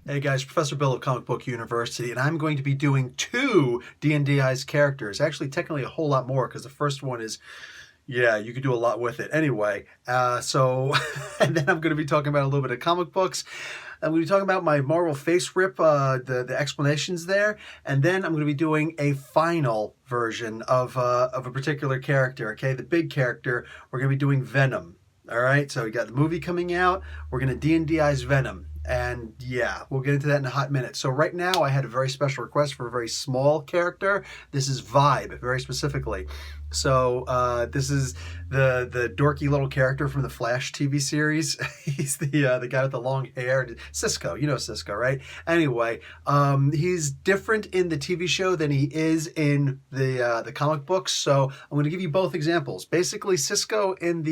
Hey guys, Professor Bill of Comic Book University, and I'm going to be doing two D&Dize characters. Actually, technically a whole lot more, because the first one is, yeah, you could do a lot with it. Anyway, and then I'm going to be talking about a little bit of comic books. I'm going to be talking about my Marvel FASERIP, the explanations there, and then I'm going to be doing a final version of a particular character, okay? The big character, we're going to be doing Venom. All right, so we got the movie coming out. We're going to D&Dize Venom. And yeah, we'll get into that in a hot minute. So right now I had a very special request for a very small character. This is Vibe, very specifically. So this is the dorky little character from the Flash TV series. He's the guy with the long hair. Cisco, you know Cisco, right? Anyway, he's different in the TV show than he is in the comic books. So I'm going to give you both examples. Basically, Cisco in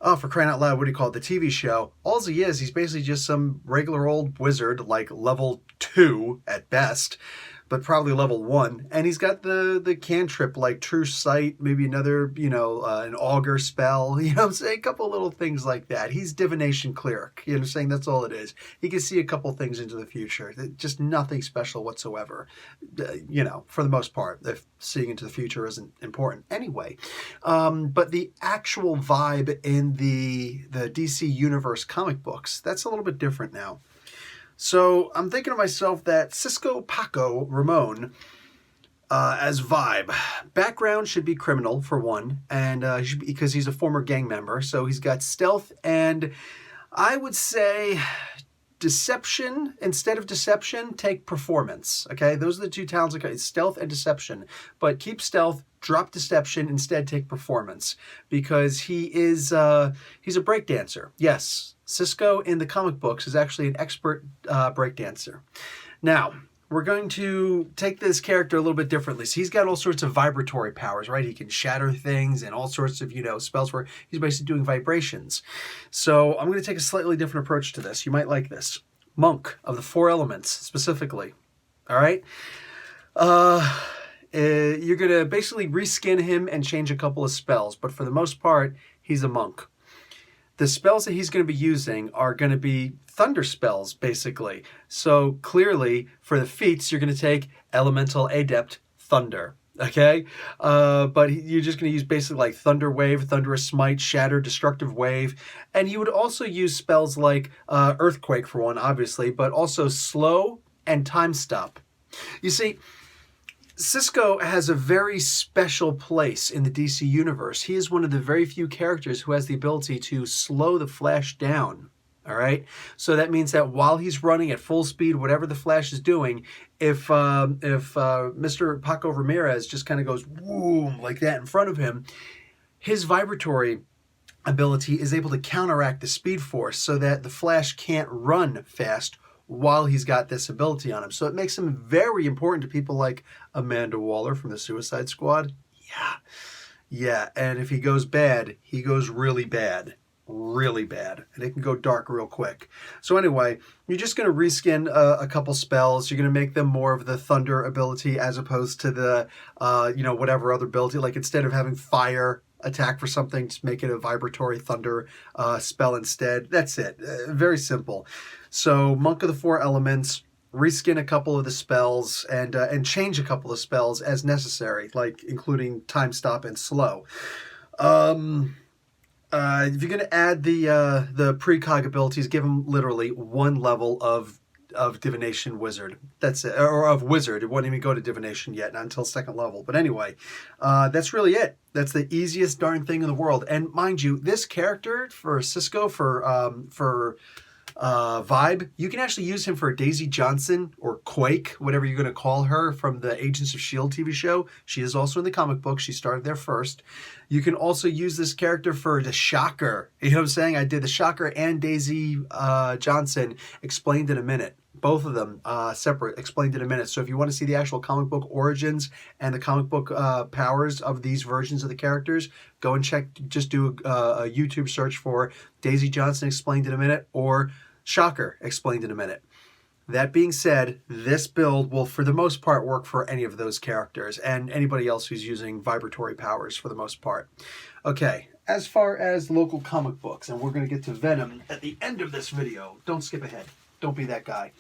oh, for crying out loud, what do you call it? The TV show. All he is, he's basically just some regular old wizard, like level 2 at best, but probably level 1. And he's got the cantrip, like True Sight, maybe another, an augur spell, you know what I'm saying? A couple little things like that. He's divination cleric, you know what I'm saying? That's all it is. He can see a couple things into the future. Just nothing special whatsoever, for the most part, if seeing into the future isn't important. Anyway, but the actual vibe in the DC Universe comic books, that's a little bit different now. So I'm thinking to myself that Cisco Paco Ramon as Vibe. Background should be criminal, for one, and because he's a former gang member. So he's got stealth and I would say deception. Instead of deception, take performance. Okay, those are the two talents. Okay, stealth and deception. But keep stealth, drop deception, instead take performance. Because he's a breakdancer. Yes. Cisco in the comic books is actually an expert breakdancer. Now, we're going to take this character a little bit differently. So he's got all sorts of vibratory powers, right? He can shatter things and all sorts of, spells where he's basically doing vibrations. So I'm going to take a slightly different approach to this. You might like this. Monk of the Four Elements, specifically. All right? You're going to basically reskin him and change a couple of spells. But for the most part, he's a monk. The spells that he's going to be using are going to be thunder spells, basically. So clearly, for the feats, you're going to take Elemental Adept Thunder, okay? But you're just going to use basically like Thunder Wave, Thunderous Smite, Shatter, Destructive Wave. And you would also use spells like Earthquake, for one, obviously, but also Slow and Time Stop. You see, Cisco has a very special place in the DC Universe. He is one of the very few characters who has the ability to slow the Flash down, all right? So that means that while he's running at full speed, whatever the Flash is doing, if Mr. Paco Ramirez just kind of goes boom like that in front of him, his vibratory ability is able to counteract the speed force so that the Flash can't run fast while he's got this ability on him. So it makes him very important to people like Amanda Waller from the Suicide Squad. Yeah. And if he goes bad, he goes really bad. Really bad. And it can go dark real quick. So anyway, you're just going to reskin a couple spells. You're going to make them more of the thunder ability as opposed to the, whatever other ability. Like instead of having fire attack for something, just make it a vibratory thunder spell instead. That's it. Very simple. So Monk of the Four Elements, reskin a couple of the spells and change a couple of spells as necessary, like including Time Stop and Slow. If you're going to add the precog abilities, give him literally one level of divination wizard. That's it. Or of wizard. It won't even go to divination yet, not until second level. But anyway, that's really it. That's the easiest darn thing in the world. And mind you, this character for Cisco, for Vibe, you can actually use him for Daisy Johnson or Quake, whatever you're going to call her, from the Agents of S.H.I.E.L.D. TV show. She is also in the comic book. She started there first. You can also use this character for the Shocker. You know what I'm saying? I did the Shocker and Daisy Johnson explained in a minute. Both of them separate, explained in a minute. So if you want to see the actual comic book origins and the comic book powers of these versions of the characters, go and check, just do a YouTube search for Daisy Johnson explained in a minute or Shocker explained in a minute. That being said, this build will, for the most part, work for any of those characters and anybody else who's using vibratory powers for the most part. Okay, as far as local comic books, and we're going to get to Venom at the end of this video. Don't skip ahead. Don't be that guy.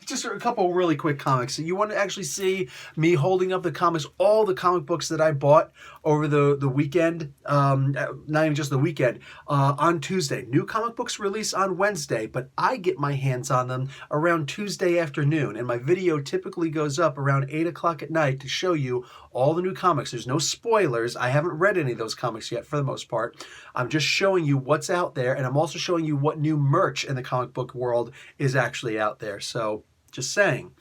Just a couple really quick comics. You want to actually see me holding up the comics, all the comic books that I bought over the weekend, not even just the weekend, on Tuesday. New comic books release on Wednesday, but I get my hands on them around Tuesday afternoon, and my video typically goes up around 8 o'clock at night to show you all the new comics. There's no spoilers. I haven't read any of those comics yet for the most part. I'm just showing you what's out there, and I'm also showing you what new merch in the comic book world is actually out there. So, just saying.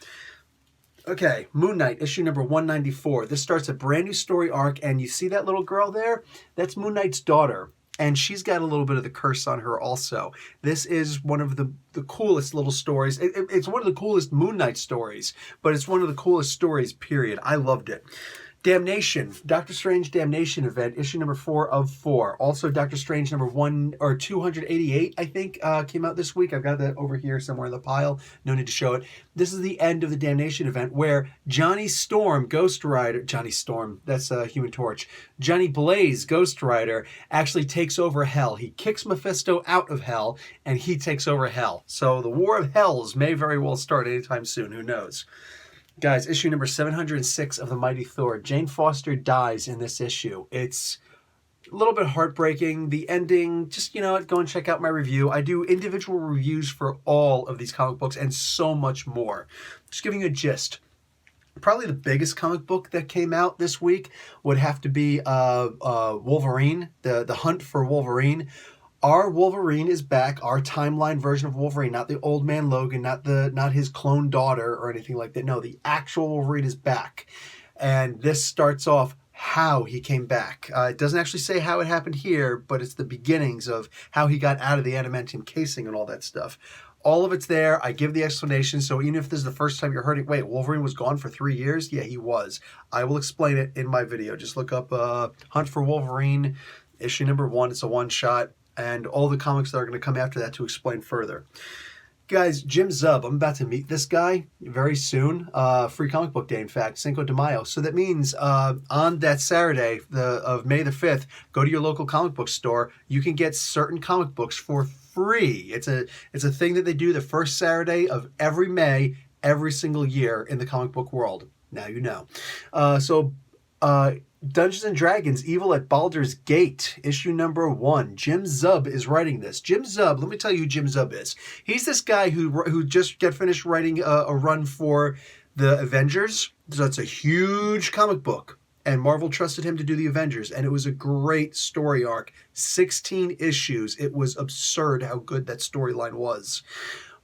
Okay, Moon Knight, issue number 194. This starts a brand new story arc, and you see that little girl there? That's Moon Knight's daughter. And she's got a little bit of the curse on her also. This is one of the coolest little stories. It's one of the coolest Moon Knight stories, but it's one of the coolest stories, period. I loved it. Damnation, Doctor Strange Damnation event, issue number 4 of 4. Also, Doctor Strange number 288, I think, came out this week. I've got that over here somewhere in the pile. No need to show it. This is the end of the Damnation event where Johnny Storm, Ghost Rider, Johnny Storm, that's Human Torch. Johnny Blaze, Ghost Rider, actually takes over Hell. He kicks Mephisto out of Hell, and he takes over Hell. So the War of Hells may very well start anytime soon. Who knows? Guys, issue number 706 of The Mighty Thor. Jane Foster dies in this issue. It's a little bit heartbreaking. The ending, just, you know what, go and check out my review. I do individual reviews for all of these comic books and so much more. Just giving you a gist. Probably the biggest comic book that came out this week would have to be Wolverine, the Hunt for Wolverine. Our Wolverine is back, our timeline version of Wolverine, not the old man Logan, not his clone daughter or anything like that. No, the actual Wolverine is back. And this starts off how he came back. It doesn't actually say how it happened here, but it's the beginnings of how he got out of the adamantium casing and all that stuff. All of it's there. I give the explanation. So even if this is the first time you're hearing, wait, Wolverine was gone for 3 years? Yeah, he was. I will explain it in my video. Just look up Hunt for Wolverine, issue number 1. It's a one-shot. And all the comics that are going to come after that to explain further. Guys, Jim Zub, I'm about to meet this guy very soon. Free comic book day, in fact, Cinco de Mayo. So that means on that Saturday of May the 5th, go to your local comic book store. You can get certain comic books for free. It's a thing that they do the first Saturday of every May, every single year in the comic book world. Now you know. Dungeons and Dragons, Evil at Baldur's Gate, issue number 1. Jim Zub is writing this. Jim Zub, let me tell you who Jim Zub is. He's this guy who just got finished writing a run for the Avengers. So it's a huge comic book. And Marvel trusted him to do the Avengers. And it was a great story arc. 16 issues. It was absurd how good that storyline was.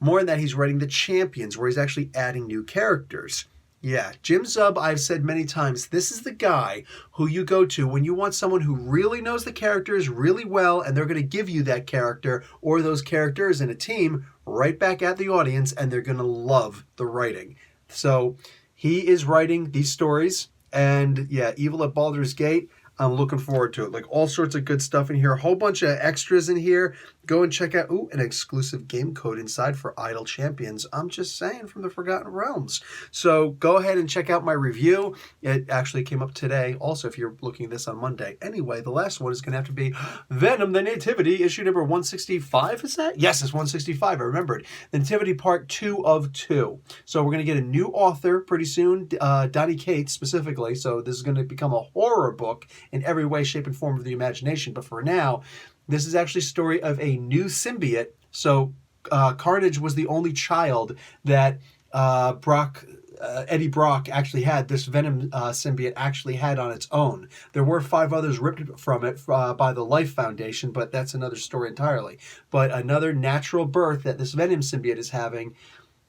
More than that, he's writing the Champions, where he's actually adding new characters. Yeah, Jim Zub, I've said many times, this is the guy who you go to when you want someone who really knows the characters really well, and they're going to give you that character or those characters in a team right back at the audience, and they're going to love the writing. So he is writing these stories, and yeah, Evil at Baldur's Gate, I'm looking forward to it. Like all sorts of good stuff in here. A whole bunch of extras in here. Go and check out, an exclusive game code inside for Idle Champions. I'm just saying, from the Forgotten Realms. So go ahead and check out my review. It actually came up today. Also, if you're looking at this on Monday. Anyway, the last one is going to have to be Venom, the Nativity, issue number 165. Is that? Yes, it's 165. I remembered. The Nativity part 2 of 2. So we're going to get a new author pretty soon, Donny Cates specifically. So this is going to become a horror book in every way, shape, and form of the imagination. But for now, this is actually a story of a new symbiote. So Carnage was the only child that Eddie Brock actually had. This Venom symbiote actually had on its own. There were 5 others ripped from it by the Life Foundation, but that's another story entirely. But another natural birth that this Venom symbiote is having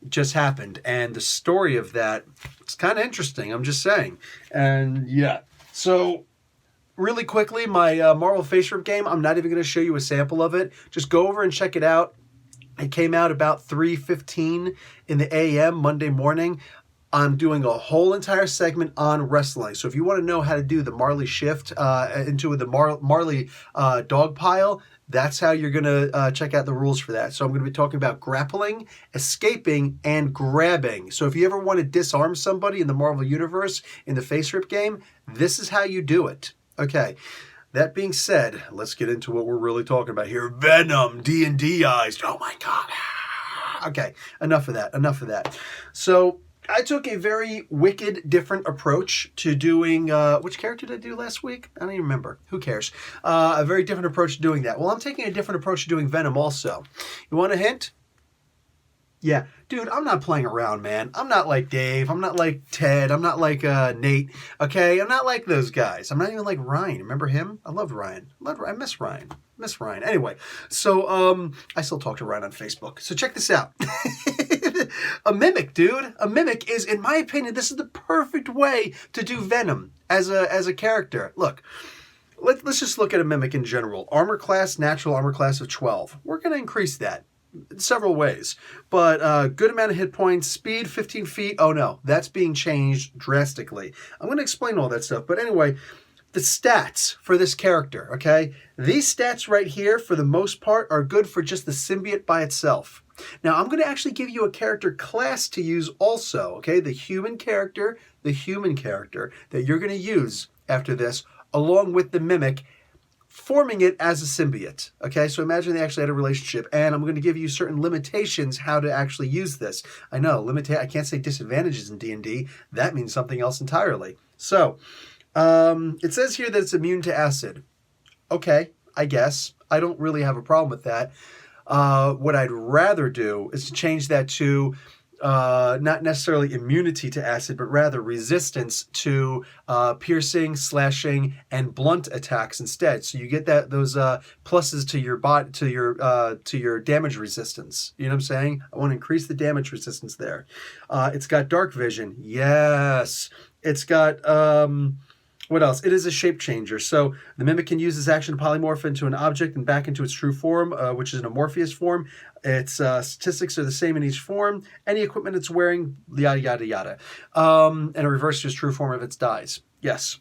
just happened. And the story of that, it's kind of interesting, I'm just saying. And yeah, so really quickly, my Marvel FASERIP game, I'm not even going to show you a sample of it. Just go over and check it out. It came out about 3:15 in the a.m. Monday morning. I'm doing a whole entire segment on wrestling. So if you want to know how to do the Marley shift into the Marley dog pile, that's how you're going to check out the rules for that. So I'm going to be talking about grappling, escaping, and grabbing. So if you ever want to disarm somebody in the Marvel Universe in the FASERIP game, this is how you do it. Okay, that being said, let's get into what we're really talking about here. Venom, D&Dized. Oh my God. Okay, enough of that. So I took a very wicked different approach to doing, which character did I do last week? I don't even remember. Who cares? A very different approach to doing that. Well, I'm taking a different approach to doing Venom also. You want a hint? Yeah, dude, I'm not playing around, man. I'm not like Dave. I'm not like Ted. I'm not like Nate. Okay, I'm not like those guys. I'm not even like Ryan. Remember him? I loved Ryan. I miss Ryan. Miss Ryan. Anyway, so I still talk to Ryan on Facebook. So check this out. A mimic, dude. A mimic is, in my opinion, this is the perfect way to do Venom as a character. Look. Let's just look at a mimic in general. Armor class, natural armor class of 12. We're going to increase that several ways, but good amount of hit points, speed 15 feet. Oh no, that's being changed drastically. I'm going to explain all that stuff, but anyway, the stats for this character, okay? These stats right here, for the most part, are good for just the symbiote by itself. Now, I'm going to actually give you a character class to use also, okay? The human character that you're going to use after this, along with the mimic, forming it as a symbiote. Okay, so imagine they actually had a relationship, and I'm going to give you certain limitations how to actually use this. I know, I can't say disadvantages in D&D. That means something else entirely. So, it says here that it's immune to acid. Okay, I guess. I don't really have a problem with that. What I'd rather do is to change that to not necessarily immunity to acid, but rather resistance to piercing, slashing, and blunt attacks instead. So you get those pluses to your body, to your damage resistance. You know what I'm saying? I want to increase the damage resistance there. It's got dark vision. Yes. It's got what else? It is a shape changer. So the mimic can use this action to polymorph into an object and back into its true form, which is an amorphous form. Its statistics are the same in each form. Any equipment it's wearing, yada, yada, yada. And it reverses its true form if it dies. Yes.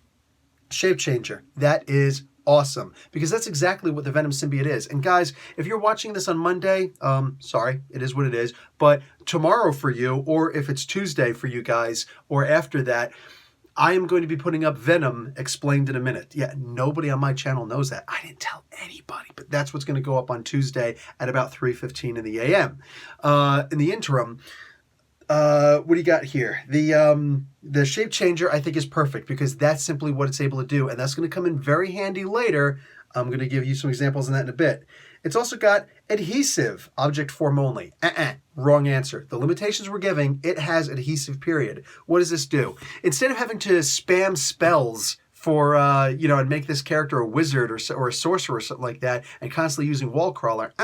Shape changer. That is awesome, because that's exactly what the Venom symbiote is. And guys, if you're watching this on Monday, sorry, it is what it is. But tomorrow for you, or if it's Tuesday for you guys, or after that, I am going to be putting up Venom explained in a minute. Yeah, nobody on my channel knows that. I didn't tell anybody, but that's what's going to go up on Tuesday at about 3:15 in the a.m. In the interim, what do you got here? The shape changer I think is perfect, because that's simply what it's able to do, and that's going to come in very handy later. I'm going to give you some examples on that in a bit. It's also got adhesive, object form only. Wrong answer. The limitations we're giving, it has adhesive, period. What does this do? Instead of having to spam spells for, and make this character a wizard or a sorcerer or something like that, and constantly using wall crawler,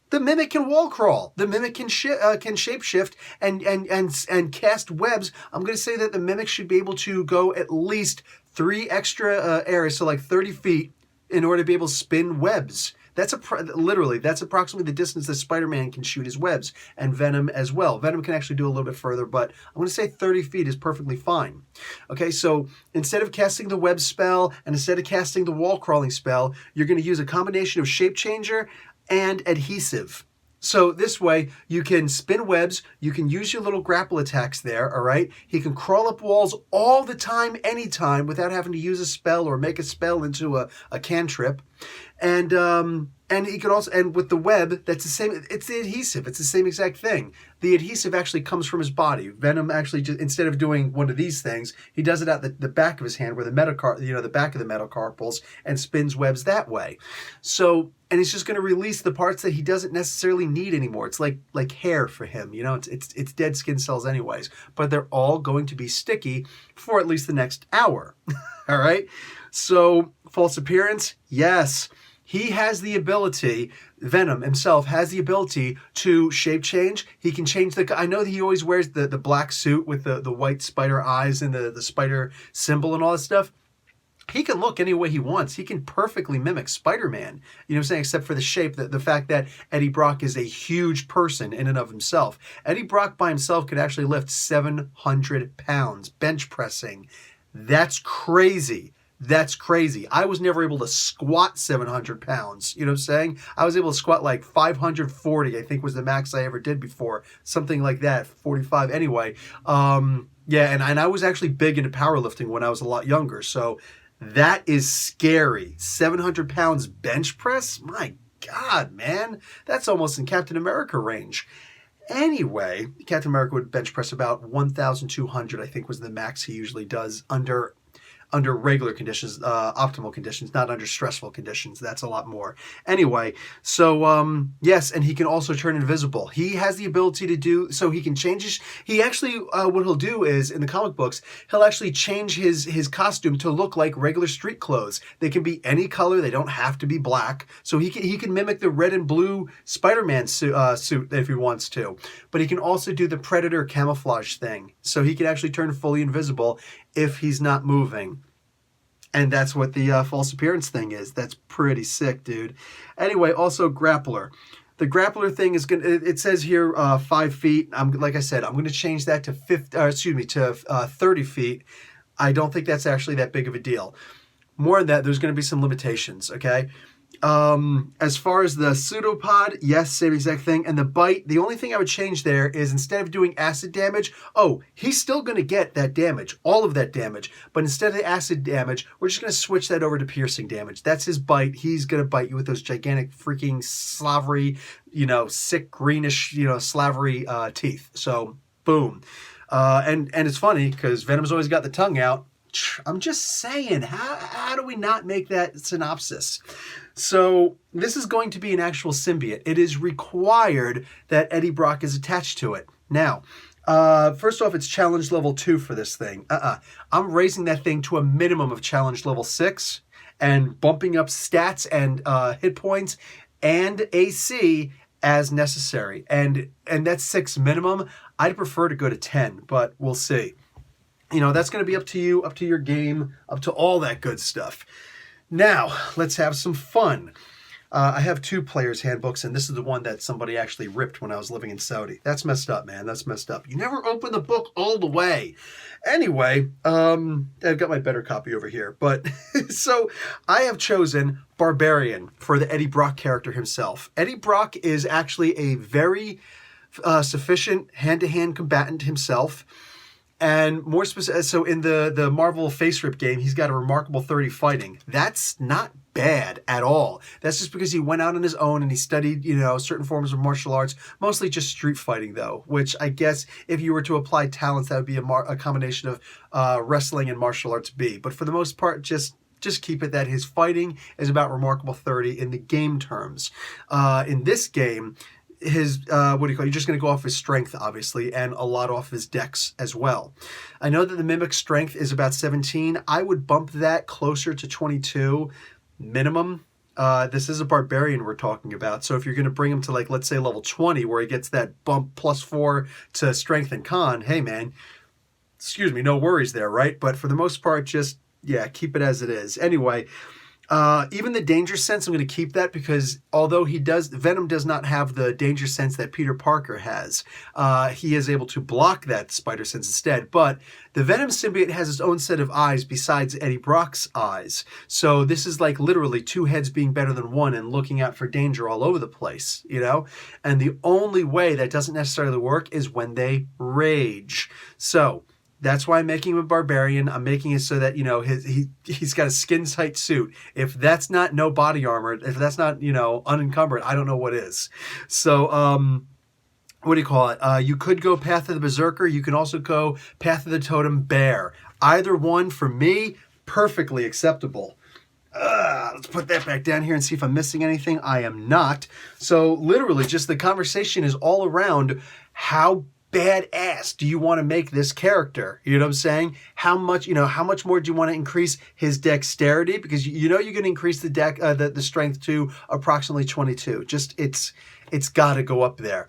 the mimic can wall crawl. The mimic can shapeshift and cast webs. I'm going to say that the mimic should be able to go at least 3 extra areas, so like 30 feet, in order to be able to spin webs. That's approximately the distance that Spider-Man can shoot his webs, and Venom as well. Venom can actually do a little bit further, but I'm going to say 30 feet is perfectly fine. Okay, so instead of casting the web spell and instead of casting the wall crawling spell, you're going to use a combination of shape changer and adhesive. So this way, you can spin webs, you can use your little grapple attacks there, all right? He can crawl up walls all the time, anytime, without having to use a spell or make a spell into a cantrip. And he can also, and with the web, that's the same, it's the adhesive, it's the same exact thing. The adhesive actually comes from his body. Venom actually, just, instead of doing one of these things, he does it at the back of his hand, where the back of the metacarpals, and spins webs that way. So, and he's just going to release the parts that he doesn't necessarily need anymore. It's like hair for him, it's dead skin cells anyways, but they're all going to be sticky for at least the next hour. All right. So false appearance, yes. He has the ability, Venom himself has the ability to shape change. He can change I know that he always wears the black suit with the white spider eyes and the spider symbol and all that stuff. He can look any way he wants. He can perfectly mimic Spider-Man, you know what I'm saying, except for the shape, the fact that Eddie Brock is a huge person in and of himself. Eddie Brock by himself could actually lift 700 pounds, bench pressing. That's crazy. That's crazy. I was never able to squat 700 pounds. You know what I'm saying? I was able to squat like 540, I think was the max I ever did before. Something like that, 45 anyway. Yeah, and I was actually big into powerlifting when I was a lot younger. So That is scary. 700 pounds bench press? My God, man. That's almost in Captain America range. Anyway, Captain America would bench press about 1,200, I think was the max he usually does under regular conditions, optimal conditions, not under stressful conditions. That's a lot more. Anyway, so yes, and he can also turn invisible. He has the ability to do, so he can change his, he actually, what he'll do is, in the comic books, he'll actually change his costume to look like regular street clothes. They can be any color, they don't have to be black. So he can mimic the red and blue Spider-Man suit if he wants to. But he can also do the Predator camouflage thing. So he can actually turn fully invisible if he's not moving. And that's what the false appearance thing is. That's pretty sick, dude. Anyway, also grappler. The grappler thing is going to, it says here 5 feet. Like I said, I'm going to change that to 30 feet. I don't think that's actually that big of a deal. More than that, there's going to be some limitations, okay? As far as the pseudopod, yes, same exact thing. And the bite, the only thing I would change there is instead of doing acid damage, he's still going to get that damage, all of that damage. But instead of the acid damage, we're just going to switch that over to piercing damage. That's his bite. He's going to bite you with those gigantic freaking slavery, sick greenish, slavery teeth. So, boom. And it's funny because Venom's always got the tongue out. I'm just saying, how do we not make that synopsis? So this is going to be an actual symbiote. It is required that Eddie Brock is attached to it. Now, first off, it's challenge level 2 for this thing. I'm raising that thing to a minimum of challenge level 6 and bumping up stats and hit points and AC as necessary. And that's 6 minimum. I'd prefer to go to 10, but we'll see. That's going to be up to you, up to your game, up to all that good stuff. Now, let's have some fun. I have 2 players' handbooks, and this is the one that somebody actually ripped when I was living in Saudi. That's messed up, man. That's messed up. You never open the book all the way. Anyway, I've got my better copy over here. But so I have chosen Barbarian for the Eddie Brock character himself. Eddie Brock is actually a very sufficient hand-to-hand combatant himself. And more specific, so in the Marvel FASERIP game, he's got a remarkable 30 fighting. That's not bad at all. That's just because he went out on his own and he studied, certain forms of martial arts, mostly just street fighting though, which I guess if you were to apply talents, that would be a combination of wrestling and martial arts B. But for the most part, just keep it that his fighting is about remarkable 30 in the game terms. In this game, his you're just going to go off his strength, obviously, and a lot off his dex as well. I know that the Mimic's strength is about 17. I would bump that closer to 22 minimum. This is a barbarian we're talking about, so if you're going to bring him to, let's say level 20, where he gets that bump +4 to strength and con, hey man, no worries there, right? But for the most part, just keep it as it is. Anyway, even the danger sense, I'm going to keep that because although Venom does not have the danger sense that Peter Parker has, he is able to block that spider sense instead. But the Venom symbiote has its own set of eyes besides Eddie Brock's eyes. So this is like literally 2 heads being better than one and looking out for danger all over the place, And the only way that doesn't necessarily work is when they rage. So that's why I'm making him a barbarian. I'm making it so that, he's got a skin-tight suit. If that's not no body armor, if that's not, unencumbered, I don't know what is. So, what do you call it? You could go Path of the Berserker. You can also go Path of the Totem Bear. Either one, for me, perfectly acceptable. Let's put that back down here and see if I'm missing anything. I am not. So, literally, just the conversation is all around how badass do you want to make this character? You know what I'm saying? How much more do you want to increase his dexterity? Because you're going to increase the strength to approximately 22. Just it's got to go up there.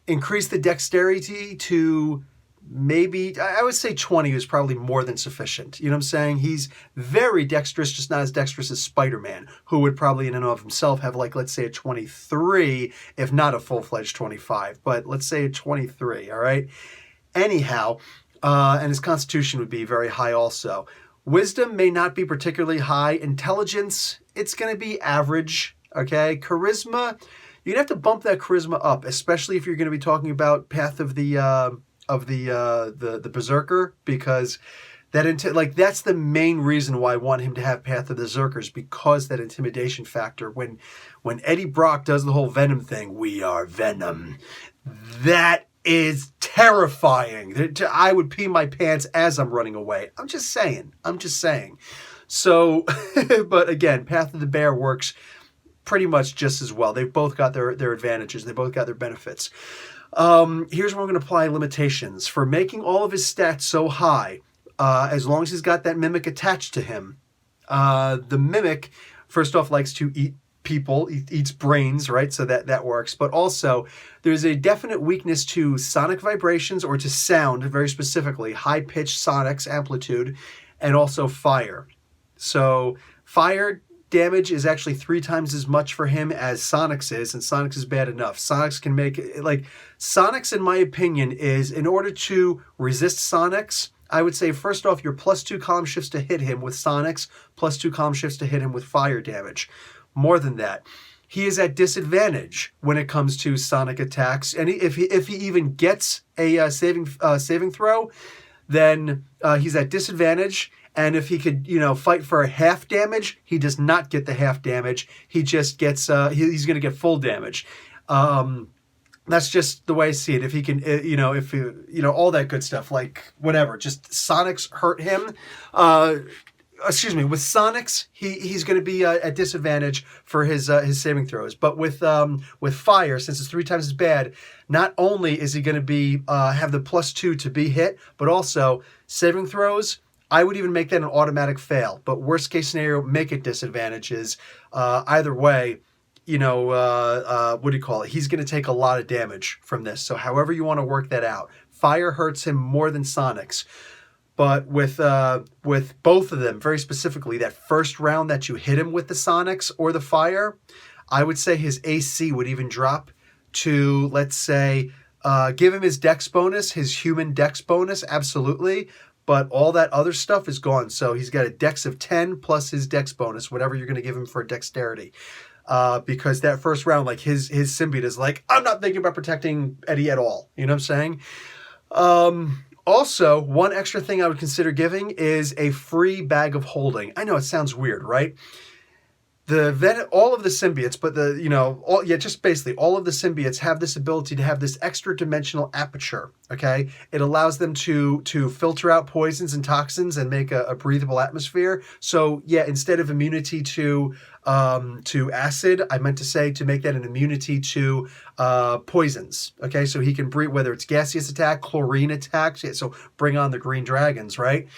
Increase the dexterity to maybe, I would say 20 is probably more than sufficient. You know what I'm saying? He's very dexterous, just not as dexterous as Spider-Man, who would probably in and of himself have let's say a 23, if not a full-fledged 25, but let's say a 23, all right? Anyhow, and his constitution would be very high also. Wisdom may not be particularly high. Intelligence, it's going to be average, okay? Charisma, you're going to have to bump that charisma up, especially if you're going to be talking about Path of the Berserker, because Like that's the main reason why I want him to have Path of the Berserkers, because that intimidation factor. When Eddie Brock does the whole Venom thing, we are Venom. That is terrifying. I would pee my pants as I'm running away. I'm just saying. So, but again, Path of the Bear works pretty much just as well. They've both got their advantages. They both got their benefits. Here's where I'm going to apply limitations. For making all of his stats so high, as long as he's got that mimic attached to him, the mimic, first off, likes to eat people, eats brains, right? So that works. But also, there's a definite weakness to sonic vibrations, or to sound, very specifically, high-pitched sonics, amplitude, and also fire. So fire damage is actually 3 times as much for him as Sonics is, and Sonics is bad enough. Sonics can make, like, Sonics, in my opinion, is, in order to resist Sonics, I would say, first off, your +2 column shifts to hit him with Sonics, +2 column shifts to hit him with fire damage. More than that, he is at disadvantage when it comes to Sonic attacks, and if he even gets a saving throw, then he's at disadvantage. And if he could, fight for a half damage, he does not get the half damage. He just gets, he's going to get full damage. That's just the way I see it. If he can, all that good stuff, like whatever, just Sonics hurt him. With Sonics, he's going to be at disadvantage for his saving throws. But with fire, since it's 3 times as bad, not only is he going to be have the +2 to be hit, but also saving throws, I would even make that an automatic fail. But worst case scenario, make it disadvantages. Either way, he's going to take a lot of damage from this. So however you want to work that out. Fire hurts him more than Sonics. But with both of them, very specifically, that first round that you hit him with the Sonics or the fire, I would say his AC would even drop to, let's say, give him his dex bonus, his human dex bonus, absolutely. But all that other stuff is gone. So he's got a dex of 10 plus his dex bonus, whatever you're going to give him for dexterity. Because that first round, like his symbiote is like, I'm not thinking about protecting Eddie at all. You know what I'm saying? Also, one extra thing I would consider giving is a free bag of holding. I know it sounds weird, right? All of the symbiotes, but just basically all of the symbiotes have this ability to have this extra dimensional aperture. Okay, it allows them to filter out poisons and toxins and make a breathable atmosphere. So yeah, instead of immunity to acid, I meant to say to make that an immunity to poisons. Okay, so he can breathe, whether it's gaseous attack, chlorine attacks. Yeah, so bring on the green dragons, right?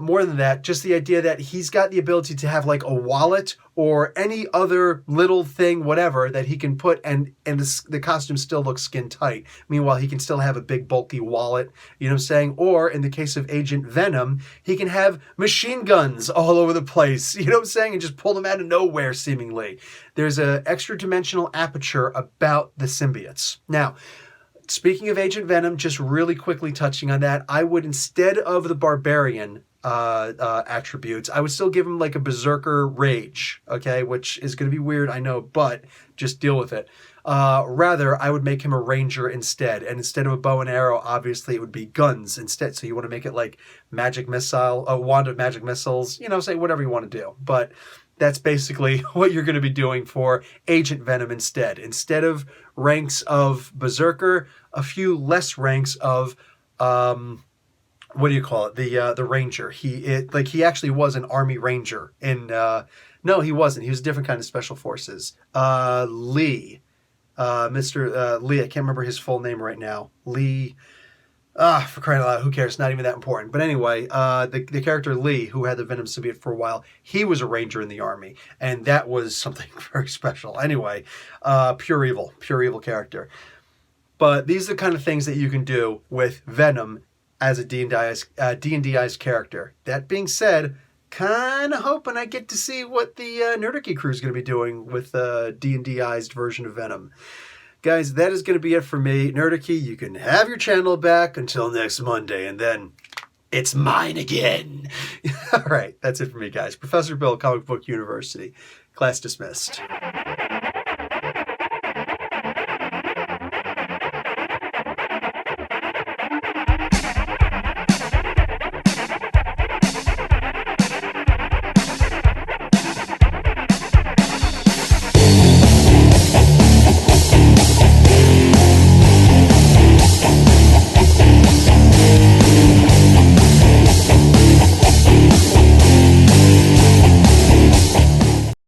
More than that, just the idea that he's got the ability to have like a wallet or any other little thing, whatever, that he can put, and the costume still looks skin tight. Meanwhile, he can still have a big bulky wallet, you know what I'm saying? Or in the case of Agent Venom, he can have machine guns all over the place, you know what I'm saying? And just pull them out of nowhere, seemingly. There's an extra dimensional aperture about the symbiotes. Now, speaking of Agent Venom, just really quickly touching on that, I would, instead of the Barbarian attributes, I would still give him like a Berserker Rage, okay, which is going to be weird, I know, but just deal with it. Rather, I would make him a Ranger instead, and instead of a bow and arrow, obviously it would be guns instead, so you want to make it like magic missile, a wand of magic missiles, say whatever you want to do, but that's basically what you're going to be doing for Agent Venom instead. Instead of ranks of Berserker, a few less ranks of, the Ranger. He actually was an Army Ranger. No, he wasn't. He was a different kind of Special Forces. Lee. Mr. Lee, I can't remember his full name right now. Lee... for crying out loud, who cares? Not even that important. But anyway, the character Lee, who had the Venom symbiote for a while, he was a Ranger in the Army, and that was something very special. Anyway, pure evil character. But these are the kind of things that you can do with Venom as a D&Dize character. That being said, kind of hoping I get to see what the Nerdarchy crew is going to be doing with a D&Dized version of Venom. Guys, that is going to be it for me. Nerdarchy, you can have your channel back until next Monday, and then it's mine again. All right, that's it for me, guys. Professor Bill, Comic Book University. Class dismissed.